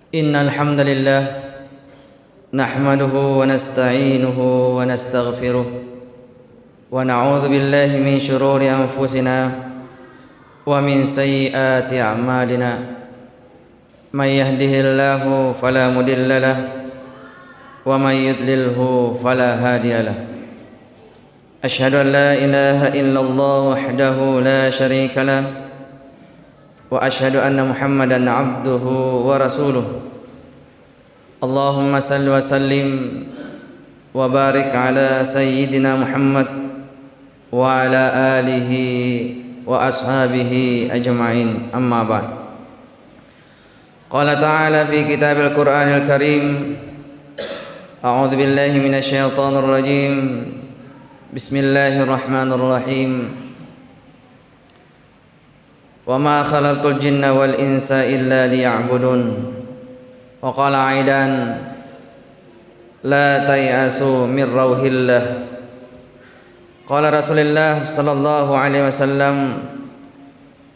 إن الحمد لله نحمده ونستعينه ونستغفره ونعوذ بالله من شرور أنفسنا ومن سيئات أعمالنا من يهده الله فلا مضل له ومن يضلله فلا هادي له أشهد أن لا إله إلا الله وحده لا شريك له وأشهد أن محمدا عبده ورسوله اللهم صل وسلم وبارك على سيدنا محمد وعلى آله وأصحابه أجمعين أما بعد قال تعالى في كتاب القرآن الكريم أعوذ بالله من الشيطان الرجيم بسم الله الرحمن الرحيم وما خلقت الجن والإنس إلا ليعبدون وقال أيضا لا تيأسوا من روح الله قال رسول الله صلى الله عليه وسلم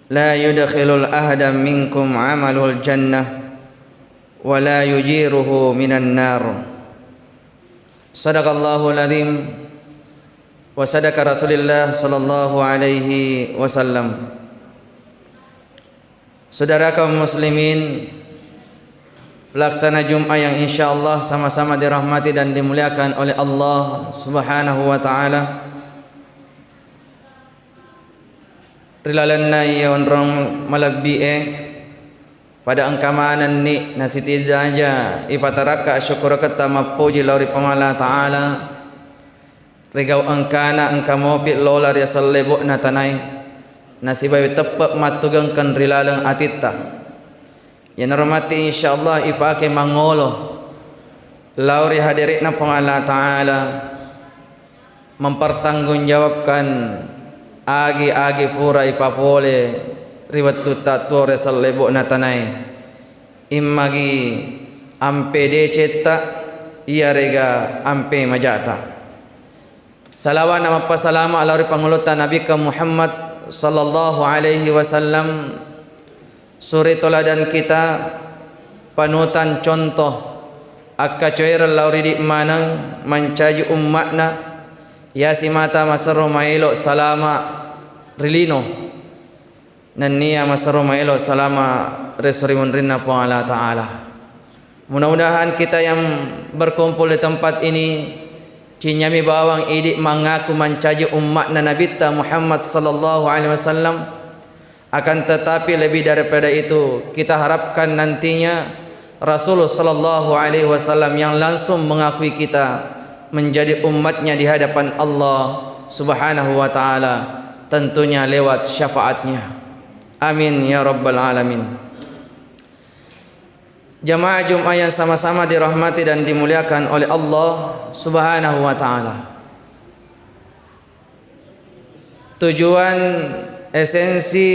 لا يدخل الأحد منكم عمله الجنة ولا يجيره من النار صدق الله العظيم وصدق رسول الله صلى الله عليه وسلم. Saudara kaum muslimin, pelaksana Jumat yang insyaallah sama-sama dirahmati dan dimuliakan oleh Allah Subhanahu wa taala. Trilalanna ya onrong malabbi pada angkamanan ni nasitidaja ipataraka syukur kata mapuji lauri pamala taala. Rigau angkana angkamopi lola ya sallebo na tanai nasibai tepat matugangkan rilalang atita yang hormati insyaallah ipake mangolo lauri hadirin pangala taala mempertanggungjawabkan agi pura ipapole riwat tutatore sallebo natanai immagi ampe decetta iya rega ampe majata salawan nama pasalama lauri pangulutan Nabi Muhammad sallallahu alaihi wasallam, suri toladan kita, panutan contoh akka coir lauri di manang mancaji ummatna ya simata masaro mailo salama rilino nannia masaro mailo salama resrimun rinna po Allah taala. Mudah-mudahan kita yang berkumpul di tempat ini cinyami bawang idik mengaku mencaji umat Nabi Muhammad sallallahu alaihi wasallam, akan tetapi lebih daripada itu kita harapkan nantinya Rasulullah sallallahu alaihi wasallam yang langsung mengakui kita menjadi umatnya di hadapan Allah Subhanahu wa taala, tentunya lewat syafaatnya. Amin ya rabbal alamin. Jamaah Jumat yang sama-sama dirahmati dan dimuliakan oleh Allah Subhanahu wa taala. Tujuan esensi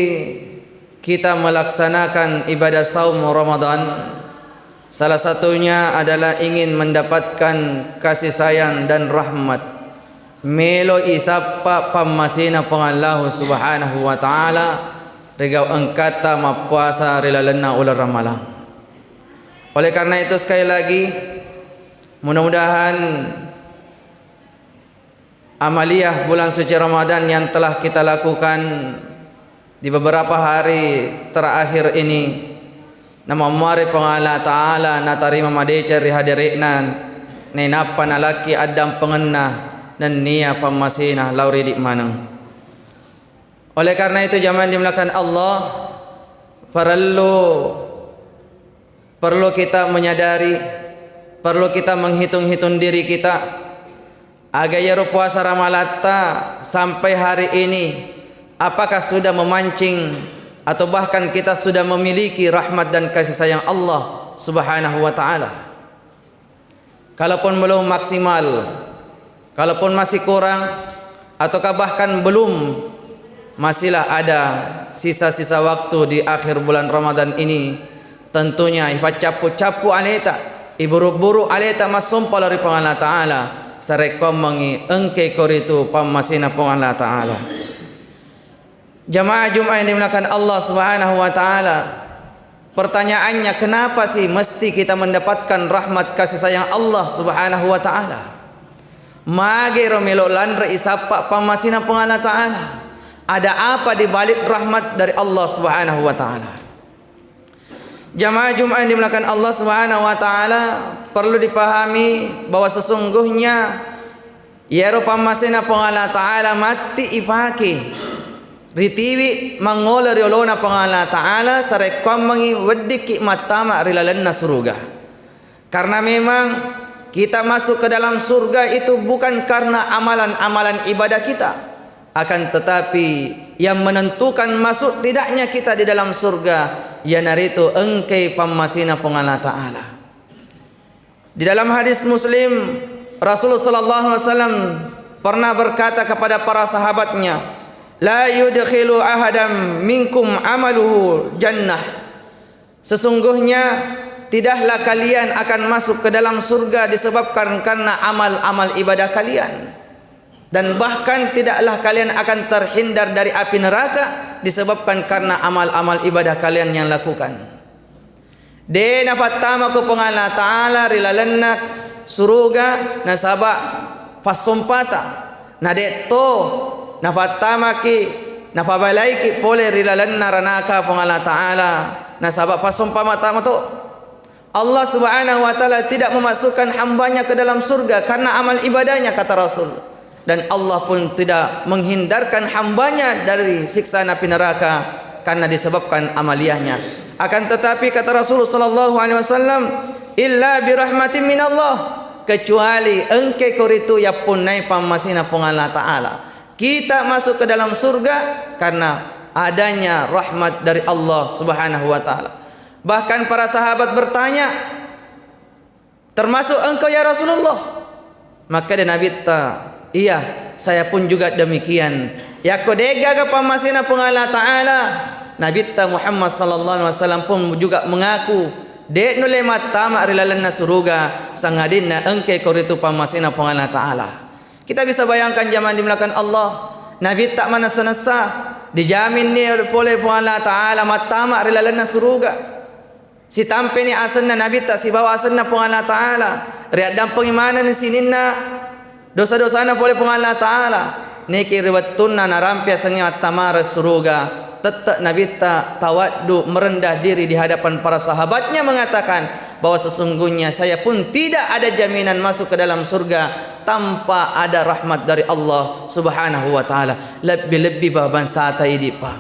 kita melaksanakan ibadah saum Ramadan salah satunya adalah ingin mendapatkan kasih sayang dan rahmat melo isapa pamasina Allah Subhanahu wa taala regau angkata mapuasa rilalana ular ramalan. Oleh karena itu sekali lagi mudah-mudahan amaliyah bulan suci Ramadan yang telah kita lakukan di beberapa hari terakhir ini nama mari pangala taala na tarima madecer hadiriknan nenapa nalaki adam pengenah dan nia pamasina lauri di manang. Oleh karena itu jamaah dimulakan Allah perlu kita menyadari, perlu kita menghitung-hitung diri kita agar ya puasa Ramalata sampai hari ini apakah sudah memancing atau bahkan kita sudah memiliki rahmat dan kasih sayang Allah Subhanahu wa taala. Kalaupun belum maksimal, kalaupun masih kurang ataukah bahkan belum, masihlah ada sisa-sisa waktu di akhir bulan Ramadan ini. Tentunya ipacapu-capu aleta iburu-buru aleta masumpa dari Allah taala sarekom mengi engke koritu pamasina Allah taala. Jamaah Jumat yang dimuliakan Allah Subhanahu wa taala, Pertanyaannya, kenapa sih mesti kita mendapatkan rahmat kasih sayang Allah Subhanahu wa taala? Mage romelo landra isapa pamasina pang Allah taala. Ada apa di balik rahmat dari Allah Subhanahu wa taala? Jamaah Jumat yang dimuliakan Allah Subhanahu wa taala, perlu dipahami bahwa sesungguhnya yero pamasina pang Allah taala mati ipake ritiwi mangola riolona pangala ta'ala sarekwam mangi wediki matama rilalanna surga. Karena memang kita masuk ke dalam surga itu bukan karena amalan-amalan ibadah kita, akan tetapi yang menentukan masuk tidaknya kita di dalam surga yanaritu engkei pamasina pangala ta'ala. Di dalam hadis Muslim, Rasulullah sallallahu alaihi wasallam pernah berkata kepada para sahabatnya, la yudkhilu ahadam minkum amaluhu jannah. Sesungguhnya tidaklah kalian akan masuk ke dalam surga disebabkan karena amal-amal ibadah kalian, dan bahkan tidaklah kalian akan terhindar dari api neraka disebabkan karena amal-amal ibadah kalian yang lakukan. Dena fatama ko pangala taala rilalanna suruga nasaba fasumpata nadeto nafatama ki nafabalai ki pole rilalanna ranaka pangala taala nasaba pasumpama tama to. Allah Subhanahu wa taala tidak memasukkan hambanya ke dalam surga karena amal ibadahnya, kata Rasul, dan Allah pun tidak menghindarkan hambanya dari siksa api neraka karena disebabkan amaliyahnya. Akan tetapi kata Rasulullah sallallahu alaihi wasallam, illa bi rahmatin min Allah, kecuali engke koritu ya punai pamasina pangala taala. Kita masuk ke dalam surga karena adanya rahmat dari Allah Subhanahu wa taala. Bahkan para sahabat bertanya, termasuk engkau ya Rasulullah? Maka dia Nabi iya, saya pun juga demikian. Ya kodega ka pamasina pangala taala. Nabi Muhammad sallallahu alaihi wasallam pun juga mengaku, de nule matama rilalanna suruga sangadinna engke koritu pamasina pangala taala. Kita bisa bayangkan jamaah dimuliakan Allah, Nabi tak mana senasa dijamin ni oleh Allah Taala matama rilalanna suruga. Si tampe ni asanna Nabi tak si bawa asanna Allah Taala. Riad dan pengimanan ni sininna dosa-dosana oleh Allah Taala. Niki riwattunna narampia sangi matama suruga. Tetap Nabi tak tawaddu merendah diri di hadapan para sahabatnya mengatakan bahwa sesungguhnya saya pun tidak ada jaminan masuk ke dalam surga tanpa ada rahmat dari Allah Subhanahu wa taala. Lebih-lebih baban sata ini pa.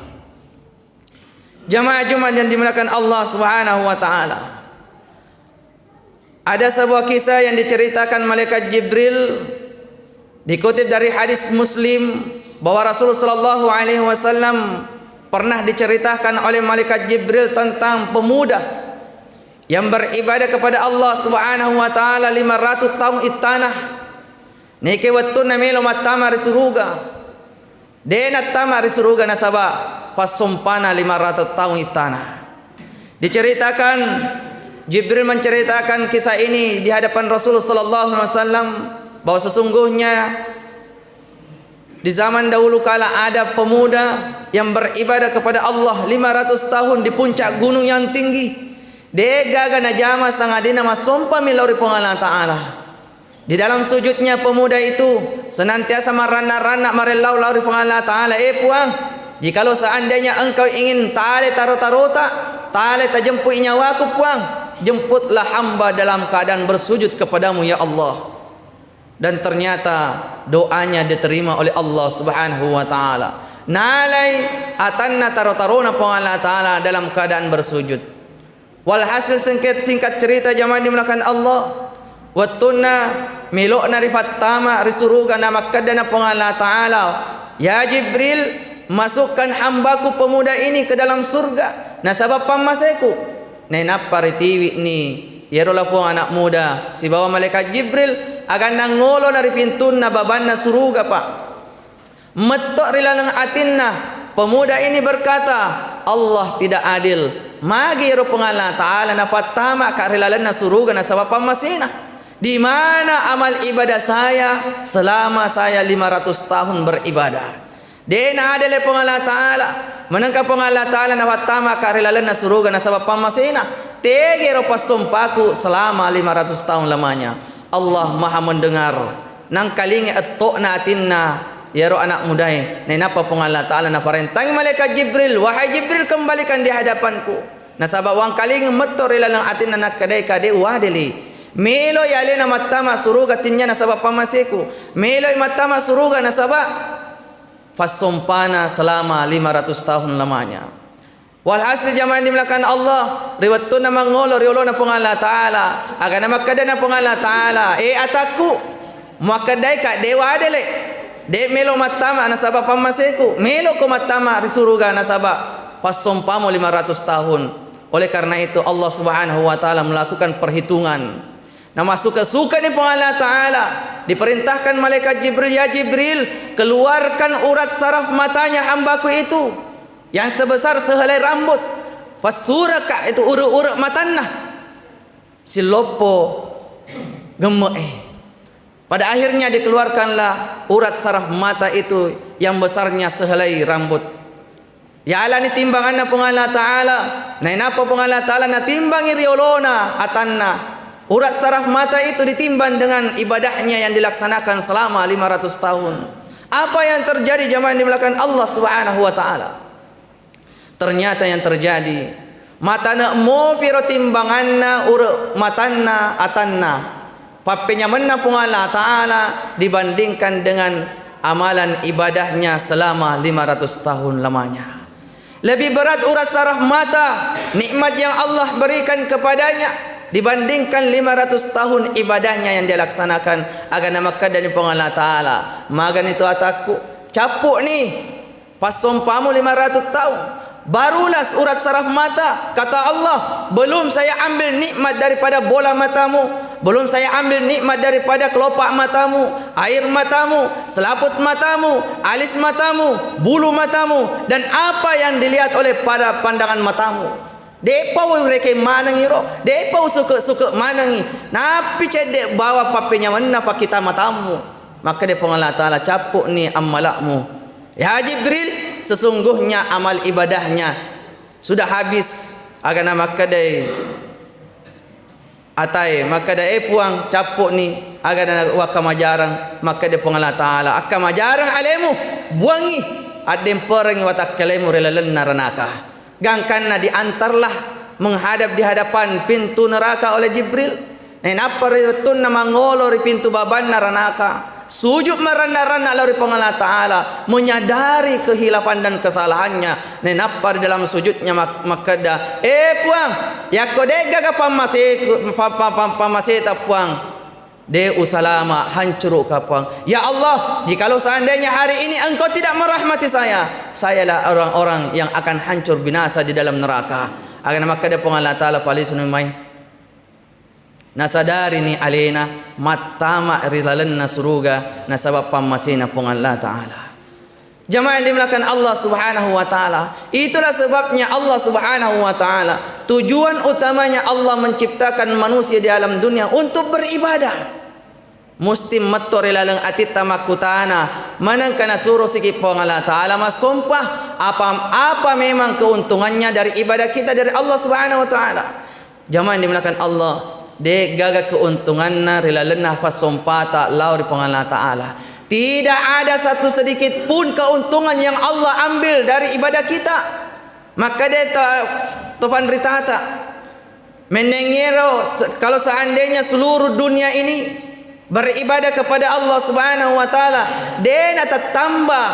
Jamaah Jumat yang dimuliakan Allah Subhanahu wa taala. Ada sebuah kisah yang diceritakan malaikat Jibril, dikutip dari hadis Muslim, bahwa Rasulullah sallallahu alaihi wasallam pernah diceritakan oleh malaikat Jibril tentang pemuda yang beribadah kepada Allah Subhanahu wa taala 500 tahun itanah. Niki wattuna melo matama risuruga. Dena tama risuruga nasaba pasumpana 500 tahun itanah. Diceritakan, Jibril menceritakan kisah ini di hadapan Rasulullah sallallahu alaihi wasallam bahwa sesungguhnya di zaman dahulu kala ada pemuda yang beribadah kepada Allah 500 tahun di puncak gunung yang tinggi. Dega gana jama sangadina masompa milori pangala taala. Di dalam sujudnya pemuda itu senantiasa marana-rana marelau lauri pangala taala. Puang, jikalau seandainya engkau ingin tale tarota, tale tajemput nyawaku puang, jemputlah hamba dalam keadaan bersujud kepadamu ya Allah. Dan ternyata doanya diterima oleh Allah Subhanahu wa taala. Nalai atanna tarotarona pangala taala dalam keadaan bersujud. Walhasil singkat cerita jamaah dimuliakan Allah, wattunna milokna rifattama risuruga namakkadana pangala taala. Ya Jibril, masukkan hambaku pemuda ini ke dalam surga. Nasabab pamaseku. Nenapa ritiwi ni yerola po anak muda si bawa malaikat Jibril akan nangolo dari pintu na babanna suruga pak. Metok rilalang atinna, pemuda ini berkata, Allah tidak adil. Magi ro pangala taala na fatama ka rilalanna suruga na sabab pamasina. Di mana amal ibadah saya selama saya 500 tahun beribadah? Dena ada le pengala taala. Menangka pengala taala na watama ka rilalan na suruga na sabab pamasina. Tegero pasompaku selama 500 tahun lamanya. Allah Maha mendengar. Nang kalingi atto na atinna yaro anak mudai. Nenapa pengala taala na parentang malaikat Jibril, wahai Jibril kembalikan di hadapanku. Nasabab wang kalingi metto rilalan atinna nak kadai kade wadeli. Melo yale na matama suruga tinya nasabab pamaseku. Melo matama suruga nasabab fasompana selama 500 tahun lamanya. Walhasil jamaah dimulakan Allah, riwatun na mangolo riolo na pengala taala, aga na makada na pengala taala. Ataku makadai ka dewa adele. De melo matama nasaba pamaseku, melo ko matama risuruga nasaba fasompamo 500 tahun. Oleh karena itu Allah Subhanahu wa taala melakukan perhitungan. Nama suka-suka ni pengala ta'ala. Diperintahkan malaikat Jibril, ya Jibril, keluarkan urat saraf matanya hambaku itu yang sebesar sehelai rambut. Fasuraka itu urut-urut matanya. Silopo gemek. Pada akhirnya dikeluarkanlah urat saraf mata itu yang besarnya sehelai rambut. Ya Allah ni timbangan pengala ta'ala. Na inapa pengala ta'ala na timbangi riolona atanna. Urat saraf mata itu ditimbang dengan ibadahnya yang dilaksanakan selama 500 tahun. Apa yang terjadi jamaah yang dimulakan Allah Subhanahu wa taala? Ternyata yang terjadi matana mo firo timbanganna urut matanna atanna. Papenya menna pungala taala dibandingkan dengan amalan ibadahnya selama 500 tahun lamanya. Lebih berat urat saraf mata, nikmat yang Allah berikan kepadanya dibandingkan 500 tahun ibadahnya yang dia laksanakan agar nama kadani pengala taala. Magan itu ataku capuk ni pasompamu 500 tahun barulah urat saraf mata. Kata Allah, belum saya ambil nikmat daripada bola matamu, belum saya ambil nikmat daripada kelopak matamu, air matamu, selaput matamu, alis matamu, bulu matamu, dan apa yang dilihat oleh pada pandangan matamu. Depa mereka manangiro, depa suka manangi. Napi cedek bawa papenya mana pak kita matamu. Maka dia pengala taala capuk ni amalakmu. Ya Jibril, sesungguhnya amal ibadahnya sudah habis. Agar nama kadai atai maka dia puang capuk ni agar nak wakamajarang. Maka dia pengala taala akamajarang alemu buangi adem perangi watak kalemu relalan naranaka. Gangkanna diantarlah menghadap di hadapan pintu neraka oleh Jibril. Nenapa ritun nama ngolo di pintu baban neraka. Sujud merana-rana lalu pengala ta'ala, menyadari kehilafan dan kesalahannya. Nenapa di dalam sujudnya makada puang ya kodega ka pamaseta puang de usalama hancur kapang. Ya Allah, jikalau seandainya hari ini engkau tidak merahmati saya, sayalah orang-orang yang akan hancur binasa di dalam neraka. Akan maka dia pengala taala palisunumai nasadari ni alena matama rilalanna suruga nasabab pamasina pengala taala. Jamaah yang dimulakan Allah Subhanahu wa taala, itulah sebabnya Allah Subhanahu wa taala tujuan utamanya Allah menciptakan manusia di alam dunia untuk beribadah. Musti matto rilalang atita makutana manangkana suruh siki pengala taala masumpah apa memang keuntungannya dari ibadah kita dari Allah Subhanahu wa taala. Jamaah yang dimulakan Allah, de gaga keuntunganna rilalanna fasumpata lauri pengala taala. Tidak ada satu sedikit pun keuntungan yang Allah ambil dari ibadah kita. Maka dia topan ritata menengero kalau seandainya seluruh dunia ini beribadah kepada Allah Subhanahu wa taala, dena tambah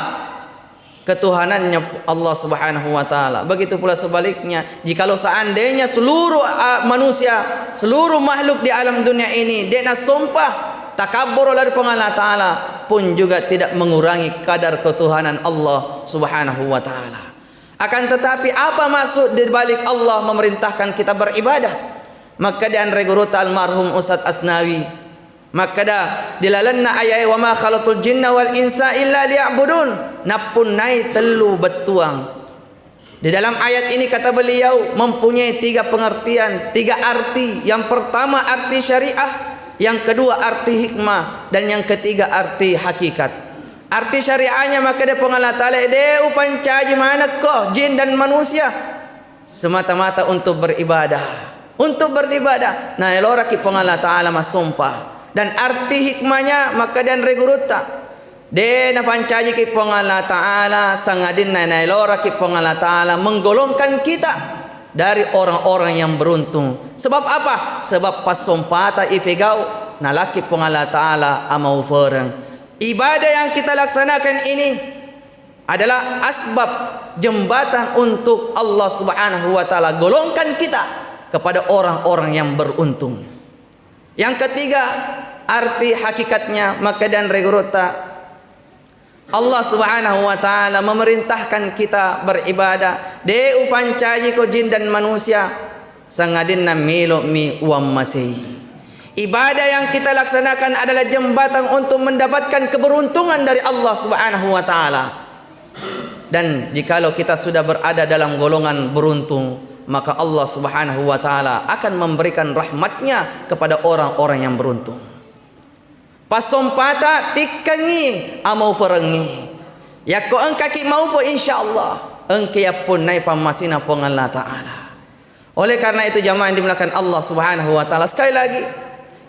ketuhanannya Allah Subhanahu wa taala. Begitu pula sebaliknya, jikalau seandainya seluruh manusia, seluruh makhluk di alam dunia ini dena sumpah takabbur dari pengala taala pun juga tidak mengurangi kadar ketuhanan Allah Subhanahu wa taala. Akan tetapi apa maksud di balik Allah memerintahkan kita beribadah? Maka di anre guru almarhum Ustaz Asnawi maka dah dilalanna ayat wa ma khalaqul jinna wal insa illa liya'budun, napun nai telu betuang. Di dalam ayat ini kata beliau mempunyai tiga pengertian, tiga arti. Yang pertama arti syariah, yang kedua arti hikmah, dan yang ketiga arti hakikat. Arti syariahnya maka dia Allah Ta'ala dia upancaji mana kok jin dan manusia semata-mata untuk beribadah. Untuk beribadah. Nah elora ki Allah Ta'ala masumpah. Dan arti hikmahnya maka dan reguruta. De na pancaji ki Allah Ta'ala sangadin na elora ki Allah Ta'ala menggolongkan kita dari orang-orang yang beruntung. Sebab apa? Sebab pasumpata ifegau nalaki Allah Ta'ala amau fereng. Ibadah yang kita laksanakan ini adalah asbab jembatan untuk Allah Subhanahu wa Ta'ala golongkan kita kepada orang-orang yang beruntung. Yang ketiga, arti hakikatnya maka dan regurota Allah Subhanahu wa Ta'ala memerintahkan kita beribadah de upancaji ko jin dan manusia sangadin na milo mi uam masih. Ibadah yang kita laksanakan adalah jembatan untuk mendapatkan keberuntungan dari Allah Subhanahu wa Ta'ala. Dan jikalau kita sudah berada dalam golongan beruntung, maka Allah Subhanahu wa Ta'ala akan memberikan rahmatnya kepada orang-orang yang beruntung. Pasompata tikangi amau perengi. Ya ko engkaki mau po insyaallah. Engke ya pun nai pamasina pong Allah Ta'ala. Oleh karena itu jamaah yang dimuliakan Allah Subhanahu wa Ta'ala, sekali lagi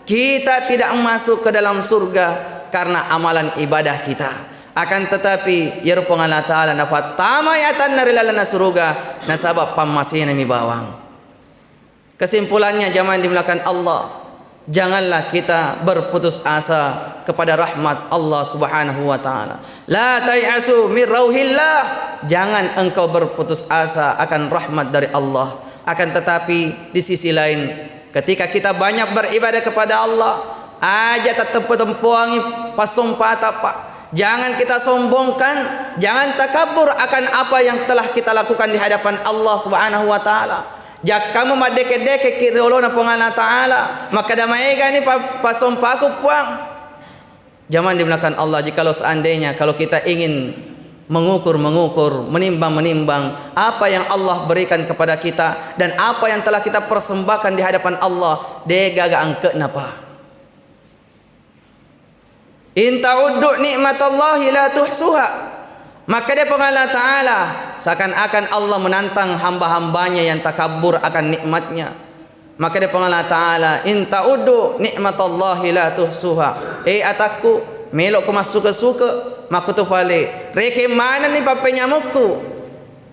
kita tidak masuk ke dalam surga karena amalan ibadah kita. Akan tetapi ya Rabbul Allah Ta'ala nafat tamayatan narilana surga nasabab pamasina mi bawang. Kesimpulannya jamaah dimuliakan Allah, janganlah kita berputus asa kepada rahmat Allah Subhanahu wa Ta'ala. La tay'asu min rauhillah. Jangan engkau berputus asa akan rahmat dari Allah. Akan tetapi di sisi lain, ketika kita banyak beribadah kepada Allah, aja tetap tempuangi pasumpata pak. Jangan kita sombongkan, jangan takabur akan apa yang telah kita lakukan di hadapan Allah Subhanahu wa Ta'ala. Jak kamu madeke-deke kirolona Allah Ta'ala, maka damaiga ni pasumpaku puang. Jangan dimuliakan Allah, jikalau seandainya kalau kita ingin mengukur, menimbang apa yang Allah berikan kepada kita dan apa yang telah kita persembahkan di hadapan Allah, degaga angke napa. In ta'uddu nikmatallahi la tuhsuha. Maka dia Allah Ta'ala seakan-akan Allah menantang hamba-hambanya yang takabur akan nikmatnya. Maka dia Allah Ta'ala, in ta'uddu nikmatallahi la tuhsuha. Ataku melok ku masuk suka maku tu pale reke mana ni papenyamukku.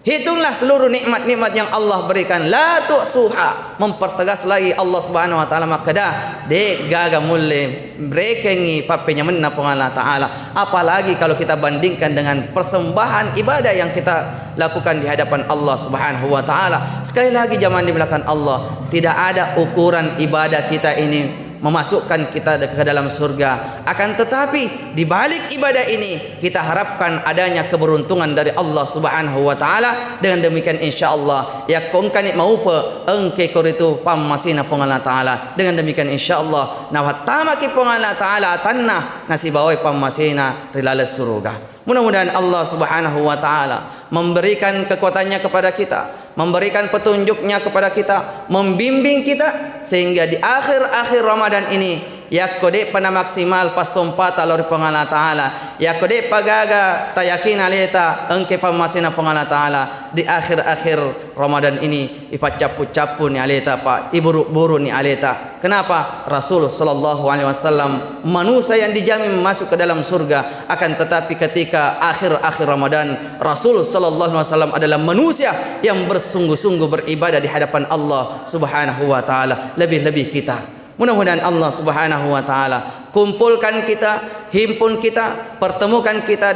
Hitunglah seluruh nikmat-nikmat yang Allah berikan. La tu'suha. Mempertegas lagi Allah Subhanahu wa Ta'ala, maka dah de gaga mulle brekengi papenya menna Allah Ta'ala. Apalagi kalau kita bandingkan dengan persembahan ibadah yang kita lakukan di hadapan Allah Subhanahu wa Ta'ala. Sekali lagi jamaah dimuliakan Allah, tidak ada ukuran ibadah kita ini memasukkan kita ke dalam surga. Akan tetapi di balik ibadah ini kita harapkan adanya keberuntungan dari Allah Subhanahu wa Ta'ala. Dengan demikian insyaallah ya kongkani maupa engke koritu pamasina pong Allah Ta'ala. Dengan demikian insyaallah nawatama ki pong Allah Ta'ala tanah nasibawai pamasina rilales surga. Mudah-mudahan Allah Subhanahu wa Ta'ala memberikan kekuatannya kepada kita, memberikan petunjuknya kepada kita, membimbing kita sehingga di akhir-akhir Ramadan ini yakode pana maksimal pasompata lori Allah Ta'ala, yakode pagaga tayakin aleta engke pamasina Allah Ta'ala di akhir-akhir Ramadan ini ipacapu-capu ni aleta pak iburu-buru ni aleta. Kenapa? Rasul sallallahu alaihi wasallam manusia yang dijamin masuk ke dalam surga. Akan tetapi ketika akhir-akhir Ramadan, Rasul sallallahu alaihi wasallam adalah manusia yang bersungguh-sungguh beribadah di hadapan Allah Subhanahu wa Ta'ala, lebih-lebih kita. Mudah-mudahan Allah Subhanahu wa Ta'ala kumpulkan kita, himpun kita, pertemukan kita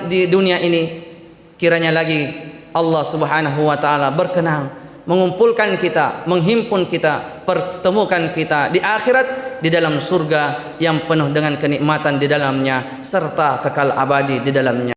di dunia ini. Kiranya lagi Allah Subhanahu wa Ta'ala berkenan mengumpulkan kita, menghimpun kita, pertemukan kita di akhirat di dalam surga yang penuh dengan kenikmatan di dalamnya serta kekal abadi di dalamnya.